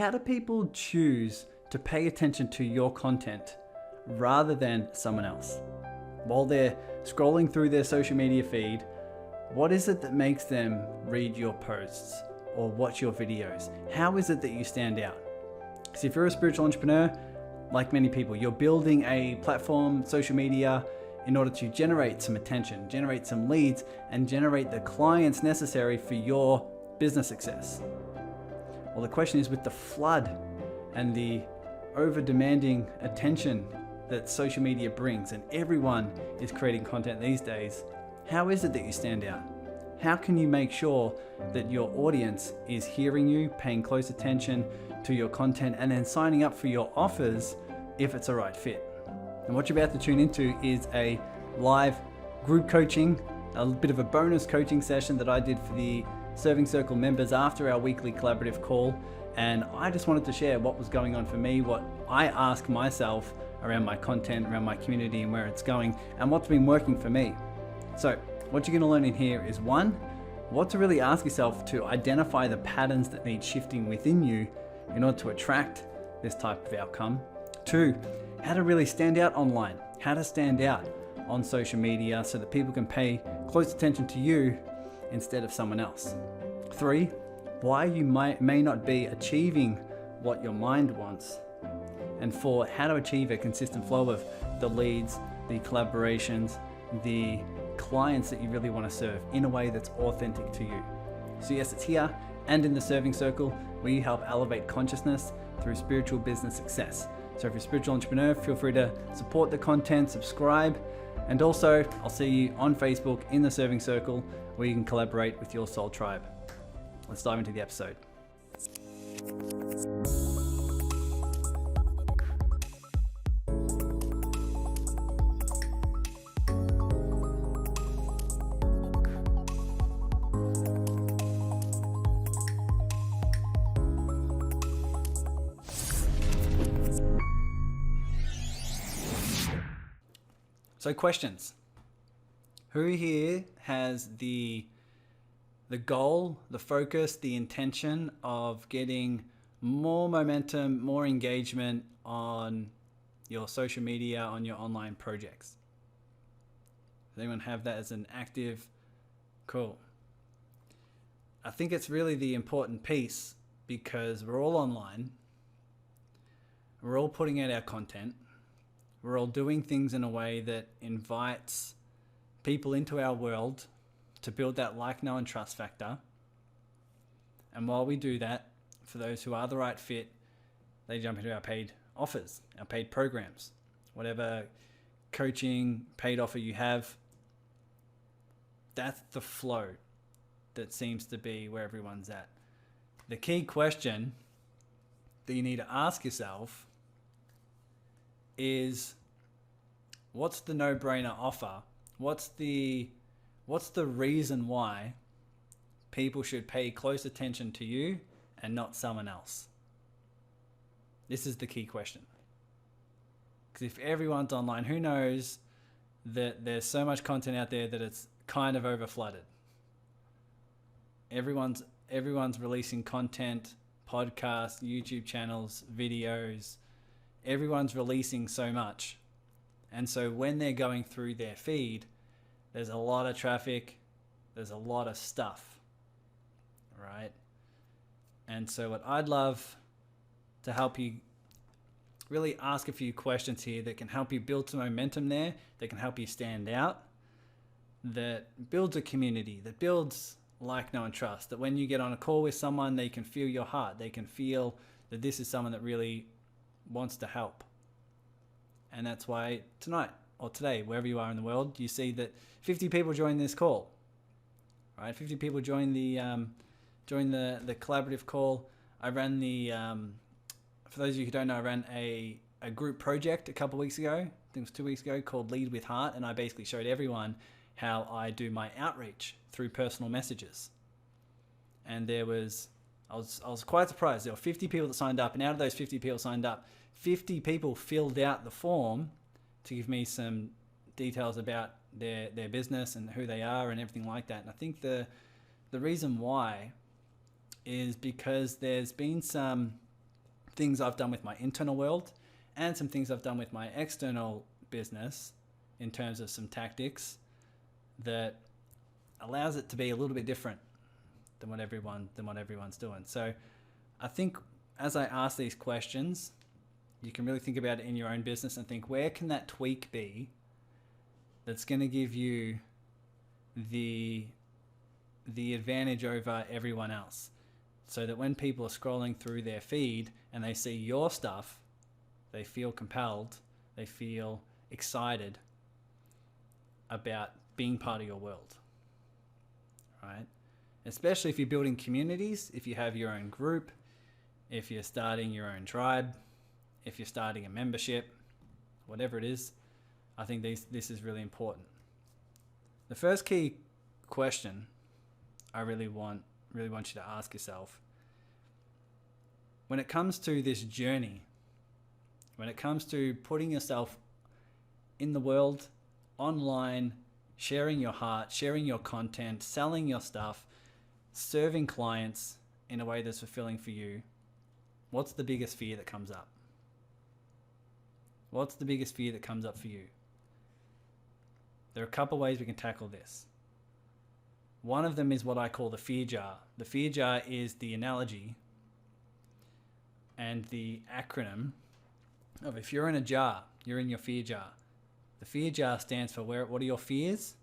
How do people choose to pay attention to your content rather than someone else? While they're scrolling through their social media feed, what is it that makes them read your posts or watch your videos? How is it that you stand out? Because if you're a spiritual entrepreneur, like many people, you're building a platform, social media, in order to generate some attention, generate some leads, and generate the clients necessary for your business success. Well, the question is, with the flood and the over-demanding attention that social media brings, and everyone is creating content these days, how is it that you stand out? How can you make sure that your audience is hearing you, paying close attention to your content, and then signing up for your offers if it's a right fit? And what you're about to tune into is a live group coaching, a bit of a bonus coaching session that I did for the Serving Circle members after our weekly collaborative call. And I just wanted to share what was going on for me, what I ask myself around my content, around my community and where it's going, and what's been working for me. So what you're going to learn in here is, one, what to really ask yourself to identify the patterns that need shifting within you in order to attract this type of outcome. Two, how to really stand out online, how to stand out on social media so that people can pay close attention to you instead of someone else. Three, why you may not be achieving what your mind wants. And four, how to achieve a consistent flow of the leads, the collaborations, the clients that you really want to serve in a way that's authentic to you. So yes, it's here and in the Serving Circle, where you help elevate consciousness through spiritual business success. So if you're a spiritual entrepreneur, feel free to support the content, subscribe, and also I'll see you on Facebook in the Serving Circle, where you can collaborate with your soul tribe. Let's dive into the episode. So questions. Who here has the goal, the focus, the intention of getting more momentum, more engagement on your social media, on your online projects? Does anyone have that as an active? Cool. I think it's really the important piece, because we're all online. We're all putting out our content. We're all doing things in a way that invites people into our world to build that like, know, and trust factor. And while we do that, for those who are the right fit, they jump into our paid offers, our paid programs, whatever coaching, paid offer you have. That's the flow that seems to be where everyone's at. The key question that you need to ask yourself is, what's the no-brainer offer? What's the reason why people should pay close attention to you and not someone else? This is the key question. Because if everyone's online, who knows that there's so much content out there that it's kind of overflooded. Everyone's releasing content, podcasts, YouTube channels, videos. Everyone's releasing so much. And so when they're going through their feed, there's a lot of traffic, there's a lot of stuff, right? And so what I'd love to help you really ask a few questions here that can help you build some momentum there, that can help you stand out, that builds a community, that builds like, know, and trust, that when you get on a call with someone, they can feel your heart, they can feel that this is someone that really wants to help. And that's why tonight or today, wherever you are in the world, you see that 50 people join this call, right? 50 people join the collaborative call. I ran for those of you who don't know, I ran a group project a couple of weeks ago, I think it was 2 weeks ago, called Lead with Heart. And I basically showed everyone how I do my outreach through personal messages. And I was quite surprised. There were 50 people that signed up, and out of those 50 people signed up, 50 people filled out the form to give me some details about their business and who they are and everything like that. And I think the reason why is because there's been some things I've done with my internal world and some things I've done with my external business in terms of some tactics that allows it to be a little bit different than what everyone's doing. So I think as I ask these questions, you can really think about it in your own business and think, where can that tweak be that's going to give you the advantage over everyone else, so that when people are scrolling through their feed and they see your stuff, they feel compelled, they feel excited about being part of your world, right? Especially if you're building communities, if you have your own group, if you're starting your own tribe, if you're starting a membership, whatever it is, I think this is really important. The first key question I really want you to ask yourself, when it comes to this journey, when it comes to putting yourself in the world, online, sharing your heart, sharing your content, selling your stuff, serving clients in a way that's fulfilling for you, what's the biggest fear that comes up? What's the biggest fear that comes up for you? There are a couple ways we can tackle this. One of them is what I call the fear jar. The fear jar is the analogy and the acronym of, if you're in a jar, you're in your fear jar. The fear jar stands for what are your fears,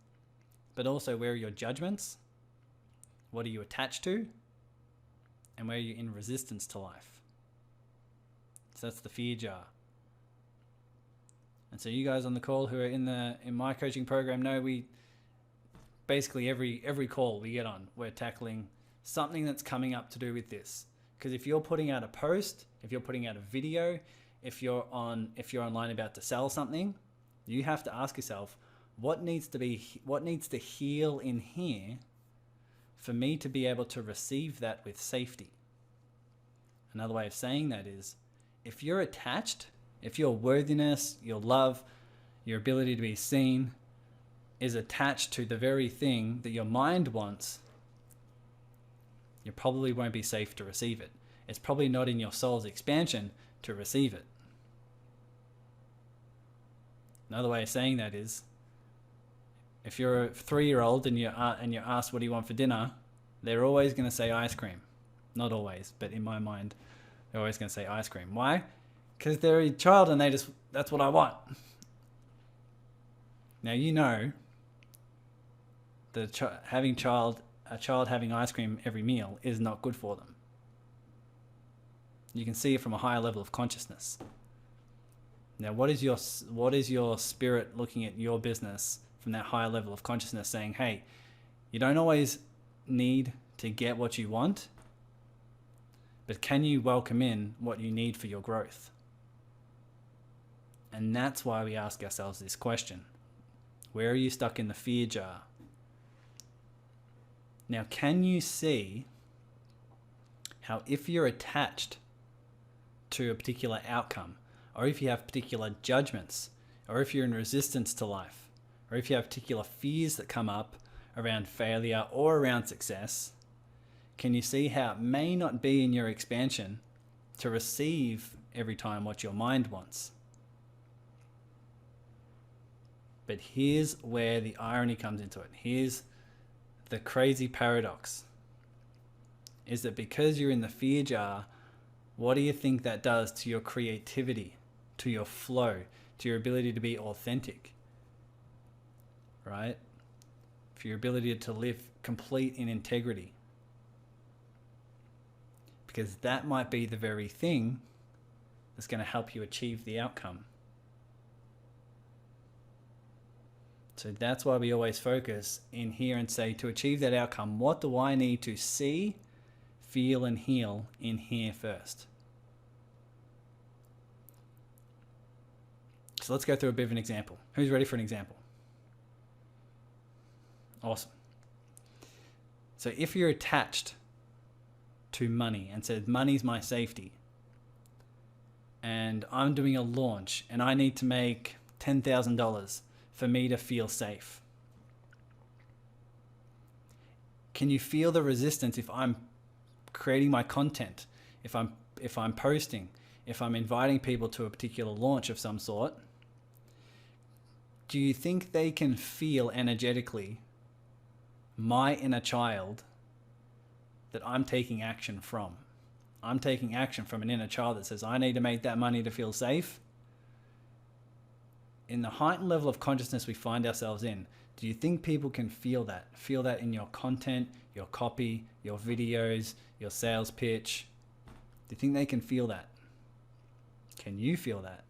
but also where are your judgments, what are you attached to, and where are you in resistance to life. So that's the fear jar. And so you guys on the call who are in my coaching program know we basically every call we get on, we're tackling something that's coming up to do with this. Because if you're putting out a post, if you're putting out a video, if you're online about to sell something, you have to ask yourself, what needs to heal in here for me to be able to receive that with safety? Another way of saying that is, if you're attached, if your worthiness, your love, your ability to be seen is attached to the very thing that your mind wants, you probably won't be safe to receive it. It's probably not in your soul's expansion to receive it. Another way of saying that is, if you're a 3-year-old and you're asked what do you want for dinner, they're always going to say ice cream. Not always, but in my mind, they're always going to say ice cream. Why? Because they're a child and that's what I want. Now you know that a child having ice cream every meal is not good for them. You can see it from a higher level of consciousness. Now, what is your spirit looking at your business from that higher level of consciousness, saying, hey, you don't always need to get what you want, but can you welcome in what you need for your growth? And that's why we ask ourselves this question. Where are you stuck in the fear jar? Now, can you see how if you're attached to a particular outcome, or if you have particular judgments, or if you're in resistance to life, or if you have particular fears that come up around failure or around success, can you see how it may not be in your expansion to receive every time what your mind wants? But here's where the irony comes into it. Here's the crazy paradox. Is that because you're in the fear jar, what do you think that does to your creativity, to your flow, to your ability to be authentic? Right? For your ability to live complete in integrity. Because that might be the very thing that's going to help you achieve the outcome. So that's why we always focus in here and say, to achieve that outcome, what do I need to see, feel, and heal in here first? So let's go through a bit of an example. Who's ready for an example? Awesome. So if you're attached to money and said, money's my safety, and I'm doing a launch and I need to make $10,000 for me to feel safe. Can you feel the resistance if I'm creating my content, if I'm I'm posting, if I'm inviting people to a particular launch of some sort, do you think they can feel energetically my inner child that I'm taking action from? I'm taking action from an inner child that says, I need to make that money to feel safe. In the heightened level of consciousness we find ourselves in, do you think people can feel that? Feel that in your content, your copy, your videos, your sales pitch? Do you think they can feel that? Can you feel that?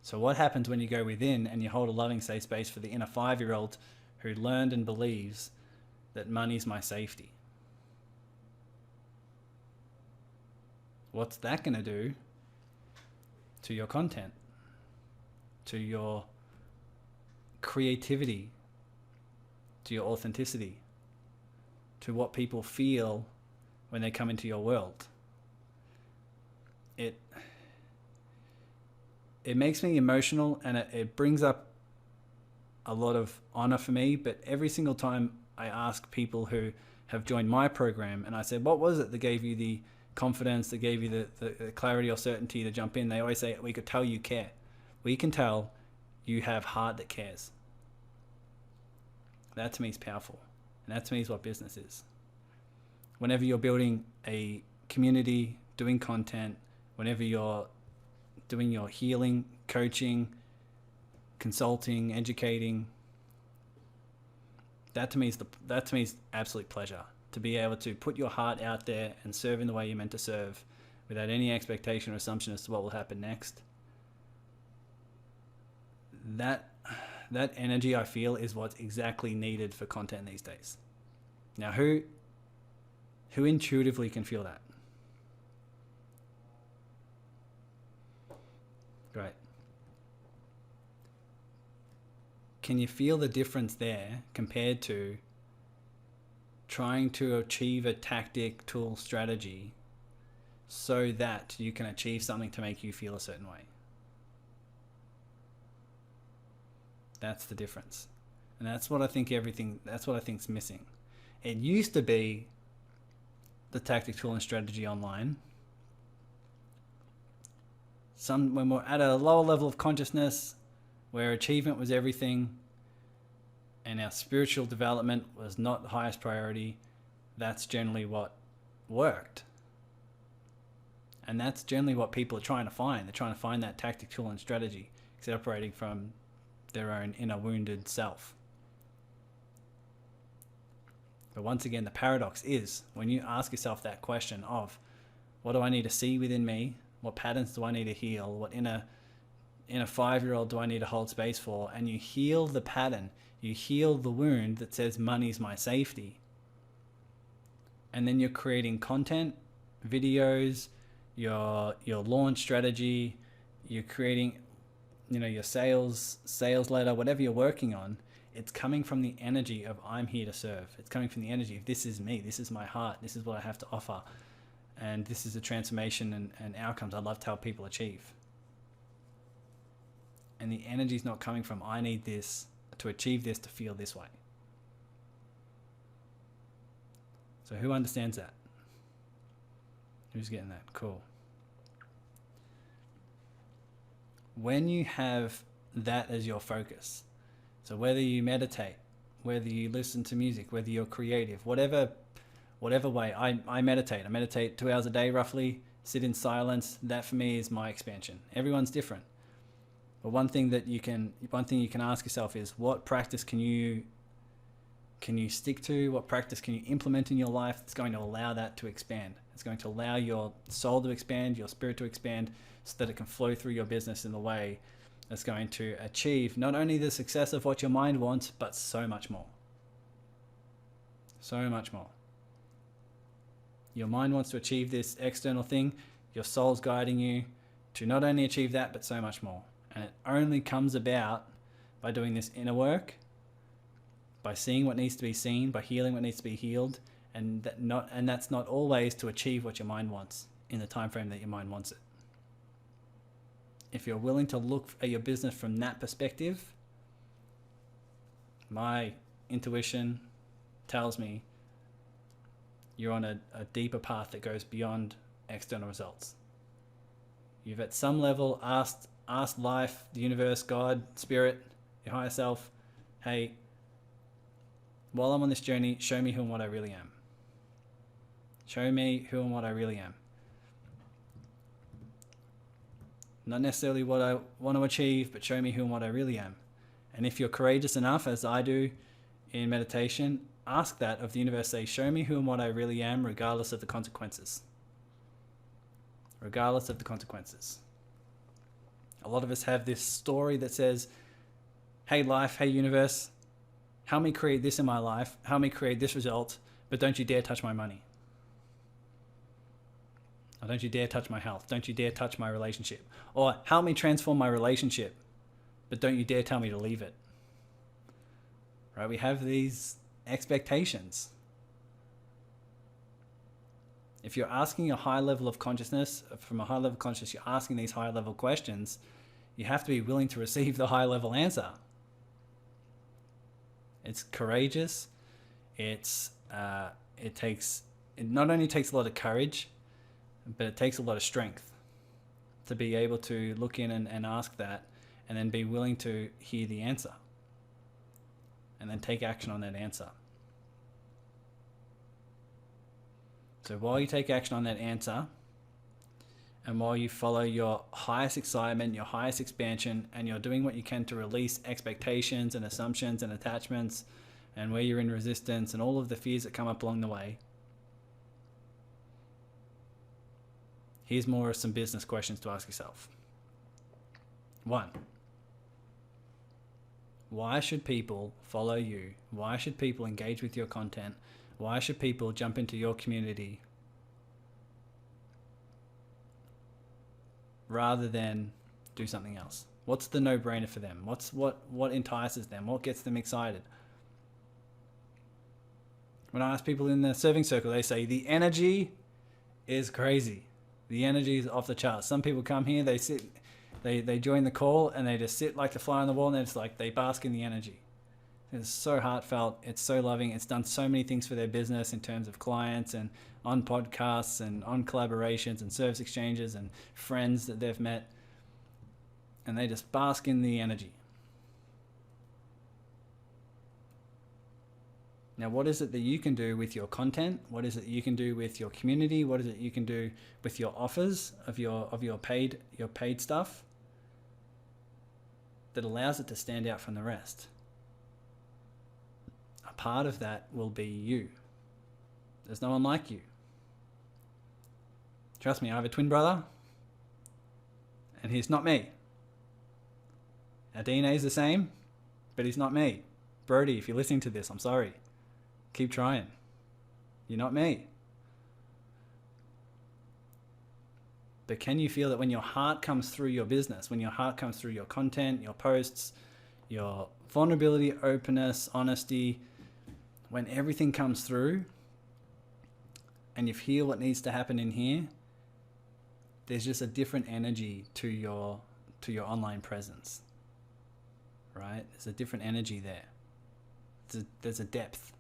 So what happens when you go within and you hold a loving, safe space for the inner 5-year-old who learned and believes that money's my safety? What's that going to do to your content, to your creativity, to your authenticity, to what people feel when they come into your world? It makes me emotional, and it brings up a lot of honor for me. But every single time I ask people who have joined my program and I said, what was it that gave you the confidence, that gave you the clarity or certainty to jump in? They always say, we could tell you care. We can tell you have heart that cares. That to me is powerful. And that to me is what business is. Whenever you're building a community, doing content, whenever you're doing your healing, coaching, consulting, educating, that to me is absolute pleasure. To be able to put your heart out there and serve in the way you're meant to serve without any expectation or assumption as to what will happen next. That energy, I feel, is what's exactly needed for content these days. Now, who intuitively can feel that? Great. Can you feel the difference there compared to trying to achieve a tactic, tool, strategy so that you can achieve something to make you feel a certain way? That's the difference. And that's what I think is missing. It used to be the tactic, tool, and strategy online. When we're at a lower level of consciousness, where achievement was everything and our spiritual development was not the highest priority, that's generally what worked. And that's generally what people are trying to find. They're trying to find that tactic, tool, and strategy, separating from their own inner wounded self. But once again, the paradox is when you ask yourself that question of, what do I need to see within me? What patterns do I need to heal? What inner 5-year-old do I need to hold space for? And you heal the pattern, you heal the wound that says money's my safety. And then you're creating content, videos, your launch strategy, you're creating, your sales letter, whatever you're working on. It's coming from the energy of I'm here to serve. It's coming from the energy of this is me, this is my heart, this is what I have to offer. And this is the transformation and outcomes I'd love to help people achieve. And the energy is not coming from I need this to achieve this to feel this way. So who understands that? Who's getting that? Cool. When you have that as your focus, so whether you meditate, whether you listen to music, whether you're creative, whatever way, I meditate. I meditate 2 hours a day roughly, sit in silence. That for me is my expansion. Everyone's different. But one thing you can ask yourself is, what practice can you stick to? What practice can you implement in your life that's going to allow that to expand? It's going to allow your soul to expand, your spirit to expand, so that it can flow through your business in the way that's going to achieve not only the success of what your mind wants, but so much more. So much more. Your mind wants to achieve this external thing. Your soul's guiding you to not only achieve that, but so much more. And it only comes about by doing this inner work, by seeing what needs to be seen, by healing what needs to be healed, and that's not always to achieve what your mind wants in the time frame that your mind wants it. If you're willing to look at your business from that perspective, my intuition tells me you're on a deeper path that goes beyond external results. You've at some level asked life, the universe, God, spirit, your higher self, hey, while I'm on this journey, show me who and what I really am. Show me who and what I really am. Not necessarily what I want to achieve, but show me who and what I really am. And if you're courageous enough, as I do in meditation, ask that of the universe. Say, show me who and what I really am, regardless of the consequences. Regardless of the consequences. A lot of us have this story that says, hey life, hey universe, help me create this in my life, help me create this result, but don't you dare touch my money. Or don't you dare touch my health. Don't you dare touch my relationship. Or help me transform my relationship, but don't you dare tell me to leave it. Right? We have these expectations. If you're asking a high level of consciousness, from a high level of consciousness, you're asking these high level questions, you have to be willing to receive the high level answer. It's courageous. It not only takes a lot of courage, but it takes a lot of strength to be able to look in and ask that, and then be willing to hear the answer and then take action on that answer. So while you take action on that answer, and while you follow your highest excitement, your highest expansion, and you're doing what you can to release expectations and assumptions and attachments, and where you're in resistance and all of the fears that come up along the way, here's more of some business questions to ask yourself. 1, why should people follow you? Why should people engage with your content? Why should people jump into your community rather than do something else? What's the no-brainer for them? What entices them? What gets them excited? When I ask people in the serving circle, they say the energy is crazy. The energy is off the charts. Some people come here, they sit, they join the call, and they just sit like the fly on the wall, and it's like they bask in the energy. It's so heartfelt. It's so loving. It's done so many things for their business in terms of clients and on podcasts and on collaborations and service exchanges and friends that they've met. And they just bask in the energy. Now, what is it that you can do with your content? What is it that you can do with your community? What is it you can do with your offers of your paid stuff that allows it to stand out from the rest? A part of that will be you. There's no one like you. Trust me, I have a twin brother, and he's not me. Our DNA is the same, but he's not me. Brody, if you're listening to this, I'm sorry. Keep trying. You're not me. But can you feel that when your heart comes through your business, when your heart comes through your content, your posts, your vulnerability, openness, honesty, when everything comes through and you feel what needs to happen in here, there's just a different energy to your online presence, right? There's a different energy there. There's a depth.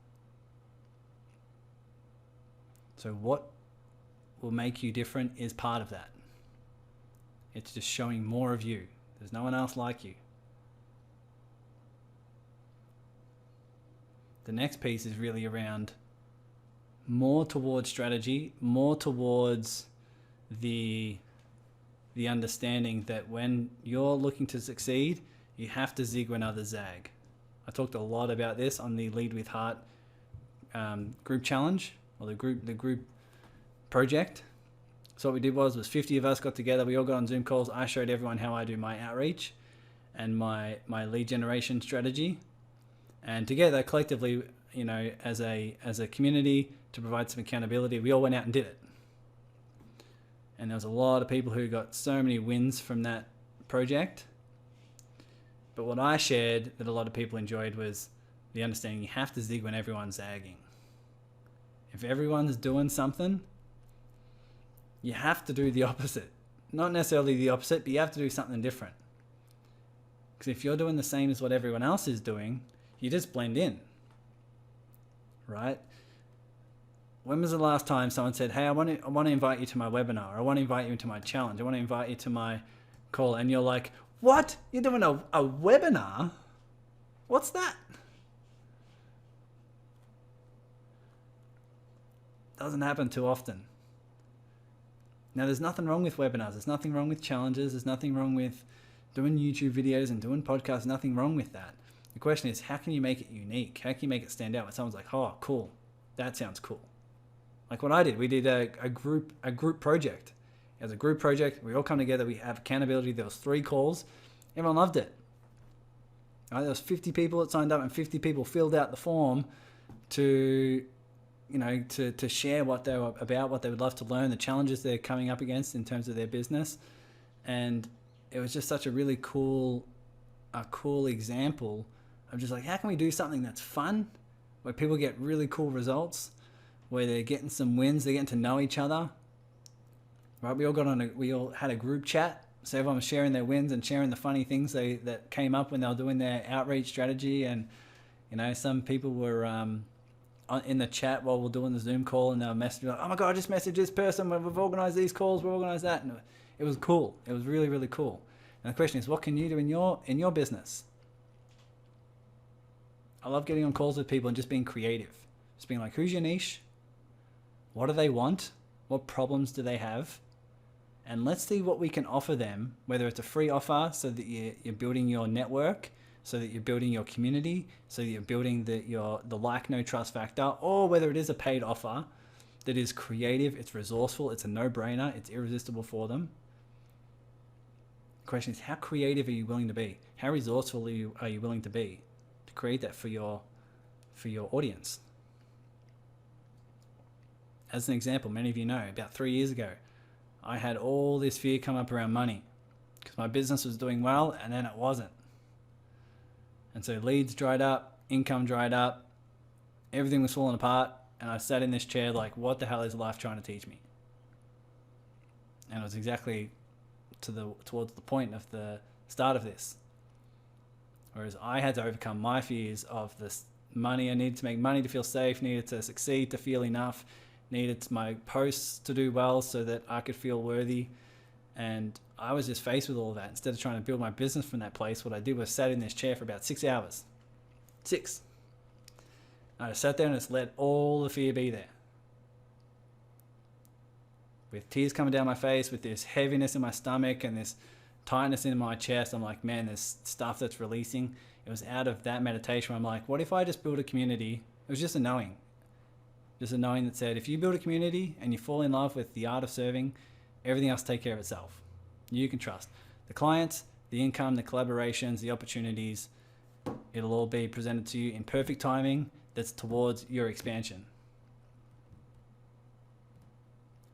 So what will make you different is part of that. It's just showing more of you. There's no one else like you. The next piece is really around more towards strategy, more towards the understanding that when you're looking to succeed, you have to zig when others zag. I talked a lot about this on the Lead with Heart group challenge, or the group project. So what we did was 50 of us got together. We all got on Zoom calls. I showed everyone how I do my outreach and my lead generation strategy. And together, collectively, you know, as a community, to provide some accountability, we all went out and did it. And there was a lot of people who got so many wins from that project. But what I shared that a lot of people enjoyed was the understanding you have to zig when everyone's zagging. If everyone's doing something, you have to do the opposite. Not necessarily the opposite, but you have to do something different. Because if you're doing the same as what everyone else is doing, you just blend in, right? when was the last time someone said, hey, I want to invite you to my webinar, or I want to invite you into my challenge, I want to invite you to my call, and you're like, what? You're doing a webinar? What's that? Doesn't happen too often. Now, there's nothing wrong with webinars. There's nothing wrong with challenges. There's nothing wrong with doing YouTube videos and doing podcasts. Nothing wrong with that. The question is, how can you make it unique? How can you make it stand out when someone's like, oh, cool. That sounds cool. Like what I did. We did a group project. It was a group project. We all come together. We have accountability. There was 3 calls. Everyone loved it. Right? There was 50 people that signed up, and 50 people filled out the form to share what they were about, what they would love to learn, the challenges they're coming up against in terms of their business. And it was just such a really cool example of just like, how can we do something that's fun, where people get really cool results, where they're getting some wins, they're getting to know each other, right? We all had a group chat, so everyone was sharing their wins and sharing the funny things that came up when they were doing their outreach strategy. And, some people were, in the chat while we're doing the Zoom call, and they'll message like, oh my God, I just messaged this person, we've organized these calls, we've organized that. And it was cool. It was really, really cool. And the question is, what can you do in your business? I love getting on calls with people and just being creative. Just being like, who's your niche? What do they want? What problems do they have? And let's see what we can offer them, whether it's a free offer so that you're building your network, so that you're building your community, so that you're building the like, no trust factor, or whether it is a paid offer that is creative, it's resourceful, it's a no-brainer, it's irresistible for them. The question is, how creative are you willing to be? How resourceful are you willing to be to create that for your audience? As an example, many of you know, about 3 years ago, I had all this fear come up around money because my business was doing well and then it wasn't. And so leads dried up, income dried up, everything was falling apart, and I sat in this chair like, what the hell is life trying to teach me? And it was exactly towards the point of the start of this. Whereas I had to overcome my fears of this money. I needed to make money to feel safe, needed to succeed to feel enough, needed my posts to do well so that I could feel worthy. And I was just faced with all of that. Instead of trying to build my business from that place, what I did was sat in this chair for about 6 hours. 6. I just sat there and just let all the fear be there. With tears coming down my face, with this heaviness in my stomach and this tightness in my chest, I'm like, man, there's stuff that's releasing. It was out of that meditation where I'm like, what if I just build a community? It was just a knowing. Just a knowing that said, if you build a community and you fall in love with the art of serving, everything else take care of itself. You can trust the clients, the income, the collaborations, the opportunities. It'll all be presented to you in perfect timing that's towards your expansion.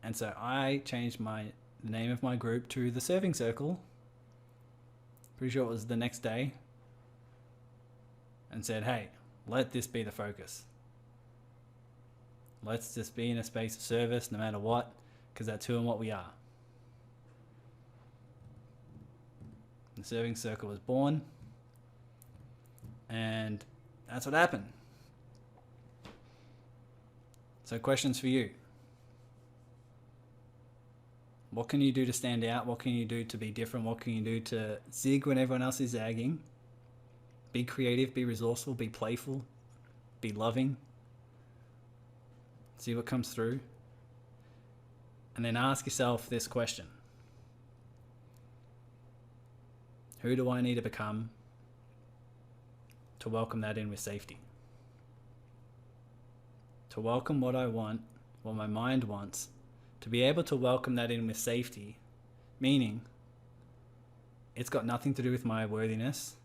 And so I changed the name of my group to the Serving Circle. Pretty sure it was the next day. And said, hey, let this be the focus. Let's just be in a space of service no matter what, because that's who and what we are. The Serving Circle was born, and that's what happened. So questions for you. What can you do to stand out? What can you do to be different? What can you do to zig when everyone else is zagging? Be creative, be resourceful, be playful, be loving. See what comes through. And then ask yourself this question. Who do I need to become to welcome that in with safety? To welcome what I want, what my mind wants, to be able to welcome that in with safety, meaning it's got nothing to do with my worthiness.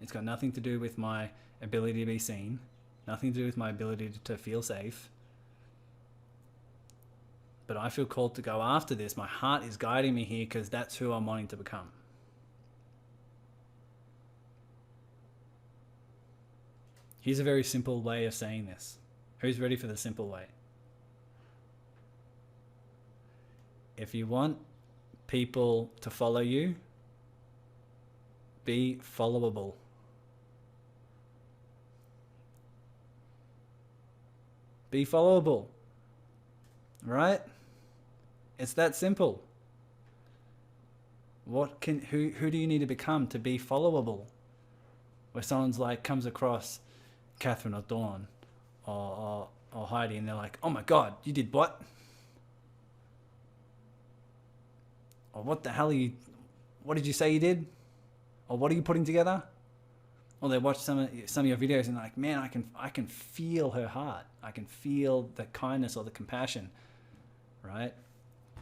It's got nothing to do with my ability to be seen, nothing to do with my ability to feel safe. But I feel called to go after this. My heart is guiding me here because that's who I'm wanting to become. Here's a very simple way of saying this. Who's ready for the simple way? If you want people to follow you, be followable. Be followable. right? It's that simple. Who do you need to become to be followable? Where someone's like comes across Catherine or Dawn or Heidi, and they're like, "Oh my God, you did what?" Or "What the hell are you? What did you say you did?" Or "What are you putting together?" Or they watch some of your videos and they're like, "Man, I can feel her heart. I can feel the kindness or the compassion," right?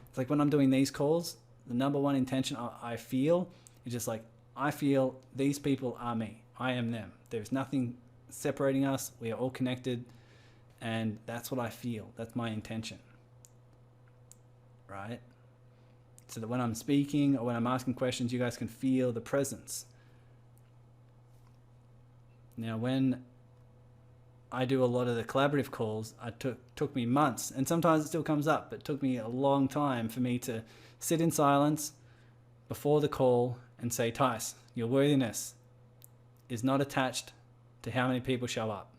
It's like when I'm doing these calls, the number one intention I feel is just like, I feel these people are me. I am them. There's nothing separating us. We are all connected. And that's what I feel. That's my intention. Right? So that when I'm speaking or when I'm asking questions, you guys can feel the presence. Now, when I do a lot of the collaborative calls, it took me months, and sometimes it still comes up, but it took me a long time for me to sit in silence before the call and say, "Tice, your worthiness is not attached to how many people show up.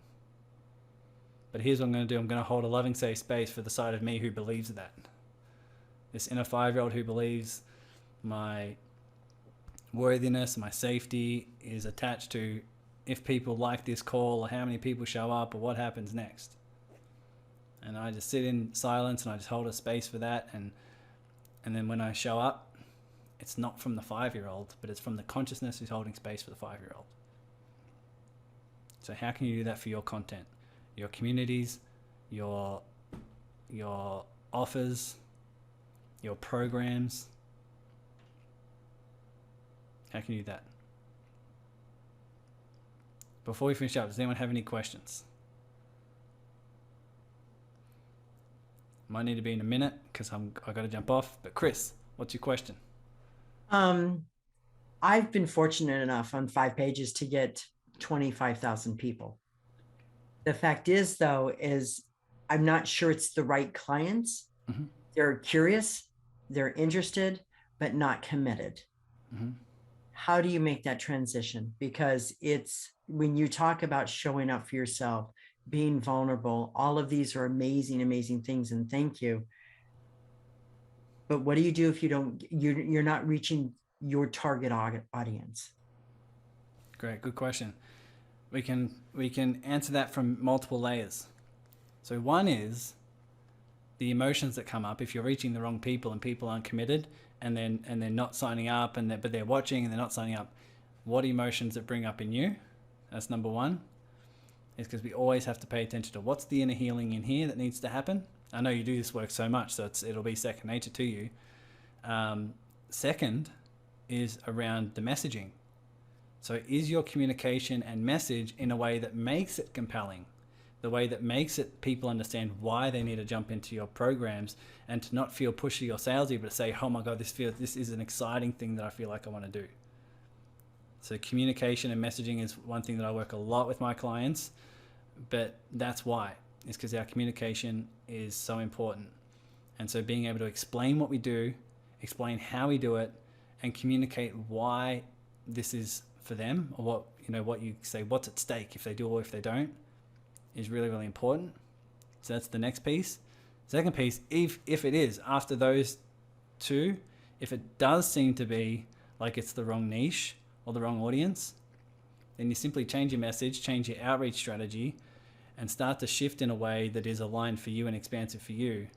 But here's what I'm going to do. I'm going to hold a loving, safe space for the side of me who believes that. This inner 5-year-old who believes my worthiness, my safety is attached to if people like this call or how many people show up or what happens next." And I just sit in silence and I just hold a space for that. And then when I show up, it's not from the 5-year-old, but it's from the consciousness who's holding space for the 5-year-old. So how can you do that for your content, your communities, your offers, your programs? How can you do that? Before we finish up, does anyone have any questions? Might need to be in a minute because I got to jump off. But Chris, what's your question? I've been fortunate enough on 5 pages to get 25,000 people. The fact is, though, is I'm not sure it's the right clients. Mm-hmm. They're curious, they're interested, but not committed. Mm-hmm. How do you make that transition? Because it's when you talk about showing up for yourself, being vulnerable, all of these are amazing, amazing things. And thank you. But what do you do if you're not reaching your target audience? Great, good question. We can answer that from multiple layers. So one is the emotions that come up if you're reaching the wrong people and people aren't committed and they're not signing up but they're watching and they're not signing up. What emotions that bring up in you? That's number one. Is because we always have to pay attention to what's the inner healing in here that needs to happen. I know you do this work so much, so it'll be second nature to you. Second is around the messaging. So is your communication and message in a way that makes it compelling, the way that makes it people understand why they need to jump into your programs and to not feel pushy or salesy, but to say, "Oh my God, this is an exciting thing that I feel like I want to do." So communication and messaging is one thing that I work a lot with my clients, but that's why. It's because our communication is so important. And so being able to explain what we do, explain how we do it, and communicate why this is for them, or what you say, what's at stake if they do or if they don't, is really, really important. So that's the next piece. Second piece, if it is after those two, if it does seem to be like it's the wrong niche or the wrong audience, then you simply change your message, change your outreach strategy, and start to shift in a way that is aligned for you and expansive for you.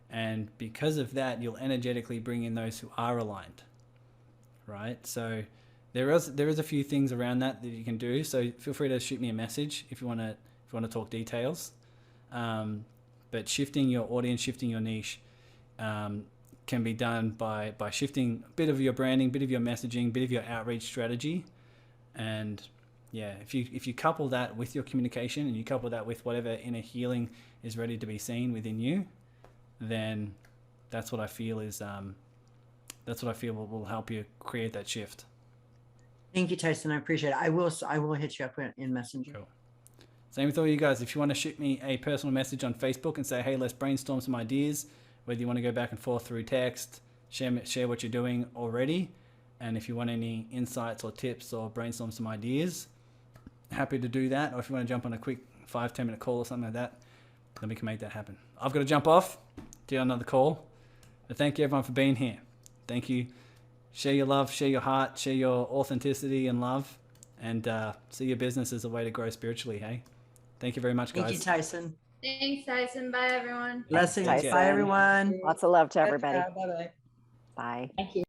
And because of that, you'll energetically bring in those who are aligned, right? So there is a few things around that you can do. So feel free to shoot me a message if you want to talk details. But shifting your audience, shifting your niche, can be done by shifting a bit of your branding, bit of your messaging, bit of your outreach strategy. And yeah, if you couple that with your communication and you couple that with whatever inner healing is ready to be seen within you, then that's what I feel will help you create that shift. Thank you, Tyson. I appreciate it. I will hit you up in Messenger. Cool. Same with all you guys. If you want to shoot me a personal message on Facebook and say, "Hey, let's brainstorm some ideas," whether you want to go back and forth through text, share what you're doing already, and if you want any insights or tips or brainstorm some ideas, happy to do that. Or if you want to jump on a quick 5-10 minute call or something like that, then we can make that happen. I've got to jump off. do another call. But thank you everyone for being here. Thank you. Share your love, share your heart, share your authenticity and love, and see your business as a way to grow spiritually. Hey, thank you very much, guys. Thank you, Tyson. Thanks, Tyson. Bye, everyone. Blessings. Tyson. Bye, everyone. Lots of love to everybody. Bye-bye. Bye. Thank you.